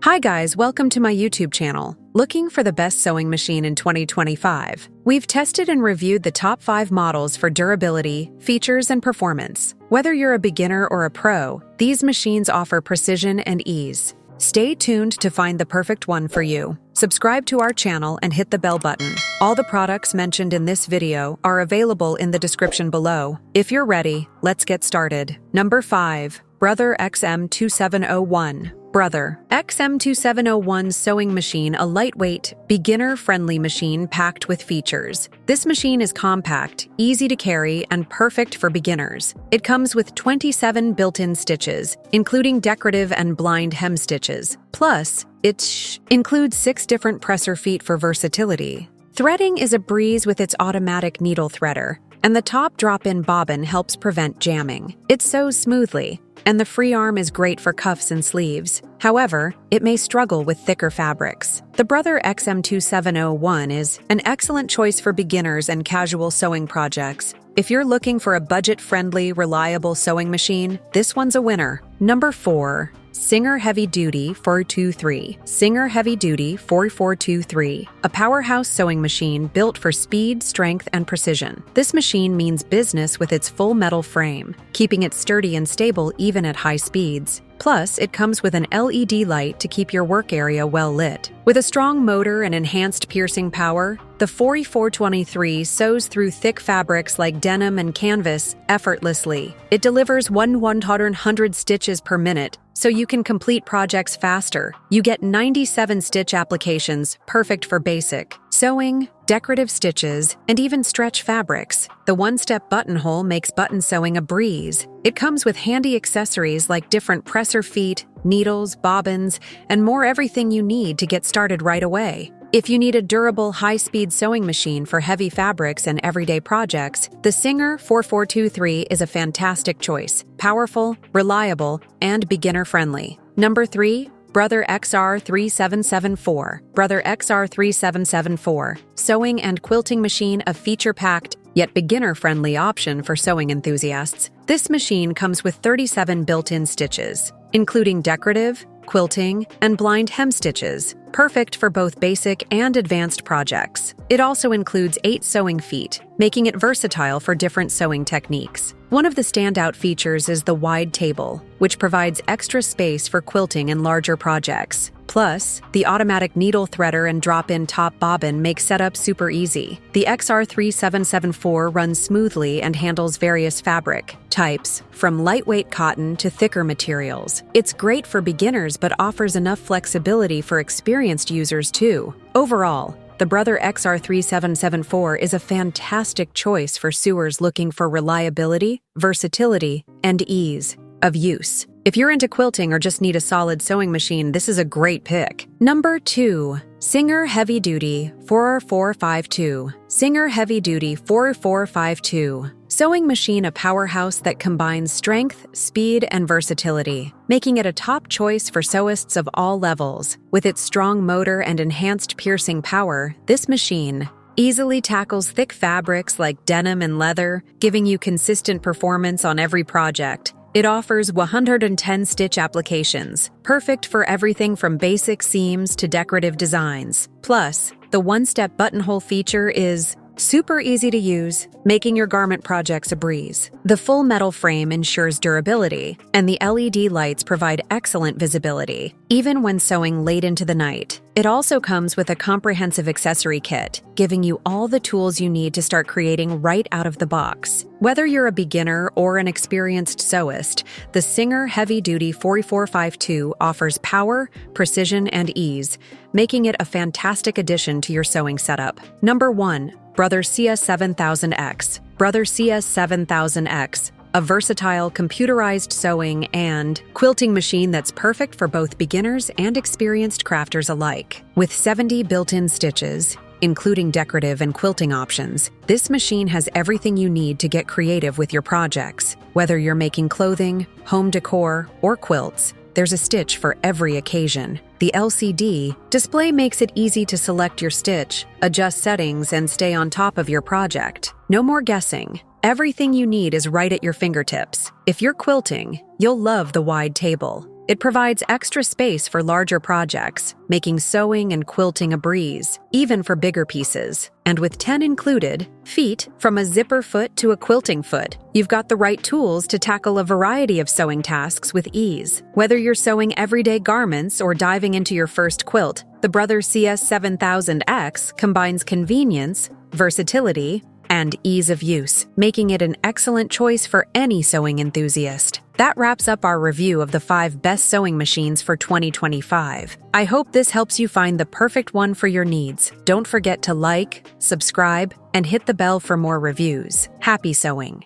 Hi guys, welcome to my YouTube channel. Looking for the best sewing machine in 2025? We've tested and reviewed the top 5 models for durability, features, and performance. Whether you're a beginner or a pro, these machines offer precision and ease. Stay tuned to find the perfect one for you. Subscribe to our channel and hit the bell button. All the products mentioned in this video are available in the description below. If you're ready, let's get started. Number 5. Brother XM2701. Brother XM2701 sewing machine, a lightweight, beginner-friendly machine packed with features. This machine is compact, easy to carry, and perfect for beginners. It comes with 27 built-in stitches, including decorative and blind hem stitches. Plus, it includes 6 different presser feet for versatility. Threading is a breeze with its automatic needle threader, and the top drop-in bobbin helps prevent jamming. It sews smoothly, and the free arm is great for cuffs and sleeves. However, it may struggle with thicker fabrics. The Brother XM2701 is an excellent choice for beginners and casual sewing projects. If you're looking for a budget-friendly, reliable sewing machine, this one's a winner. Number 4. Singer Heavy Duty4423. Singer Heavy Duty4423, a powerhouse sewing machine built for speed, strength, and precision. This machine means business with its full metal frame, keeping it sturdy and stable even at high speeds. Plus, it comes with an LED light to keep your work area well lit. With a strong motor and enhanced piercing power, the 4423 sews through thick fabrics like denim and canvas effortlessly. It delivers 100 stitches per minute, so you can complete projects faster. You get 97 stitch applications, perfect for basic sewing, decorative stitches, and even stretch fabrics. The one-step buttonhole makes button sewing a breeze. It comes with handy accessories like different presser feet, needles, bobbins, and more, everything you need to get started right away. If you need a durable, high-speed sewing machine for heavy fabrics and everyday projects, the Singer 4423 is a fantastic choice. Powerful, reliable, and beginner-friendly. Number 3. Brother XR3774. Brother XR3774, sewing and quilting machine, a feature-packed, yet beginner-friendly option for sewing enthusiasts. This machine comes with 37 built-in stitches, including decorative, quilting, and blind hem stitches, perfect for both basic and advanced projects. It also includes 8 sewing feet, making it versatile for different sewing techniques. One of the standout features is the wide table, which provides extra space for quilting and larger projects. Plus, the automatic needle threader and drop-in top bobbin make setup super easy. The XR3774 runs smoothly and handles various fabric types, from lightweight cotton to thicker materials. It's great for beginners but offers enough flexibility for experienced users too. Overall, the Brother XR3774 is a fantastic choice for sewers looking for reliability, versatility, and ease of use. If you're into quilting or just need a solid sewing machine, this is a great pick. Number 2. Singer Heavy Duty4452. Singer Heavy Duty4452. Sewing machine, a powerhouse that combines strength, speed, and versatility, making it a top choice for sewists of all levels. With its strong motor and enhanced piercing power, this machine easily tackles thick fabrics like denim and leather, giving you consistent performance on every project. It offers 110 stitch applications, perfect for everything from basic seams to decorative designs. Plus, the one-step buttonhole feature is super easy to use, making your garment projects a breeze. The full metal frame ensures durability, and the LED lights provide excellent visibility, even when sewing late into the night. It also comes with a comprehensive accessory kit, giving you all the tools you need to start creating right out of the box. Whether you're a beginner or an experienced sewist, the Singer Heavy Duty4452 offers power, precision, and ease, making it a fantastic addition to your sewing setup. Number 1. Brother CS7000X. Brother CS7000X, a versatile computerized sewing and quilting machine that's perfect for both beginners and experienced crafters alike. With 70 built-in stitches, including decorative and quilting options, this machine has everything you need to get creative with your projects. Whether you're making clothing, home decor, or quilts, there's a stitch for every occasion. The LCD display makes it easy to select your stitch, adjust settings, and stay on top of your project. No more guessing. Everything you need is right at your fingertips. If you're quilting, you'll love the wide table. It provides extra space for larger projects, making sewing and quilting a breeze, even for bigger pieces. And with 10 included, feet, from a zipper foot to a quilting foot, you've got the right tools to tackle a variety of sewing tasks with ease. Whether you're sewing everyday garments or diving into your first quilt, the Brothers CS7000X combines convenience, versatility, and ease of use, making it an excellent choice for any sewing enthusiast. That wraps up our review of the 5 best sewing machines for 2025. I hope this helps you find the perfect one for your needs. Don't forget to like, subscribe, and hit the bell for more reviews. Happy sewing!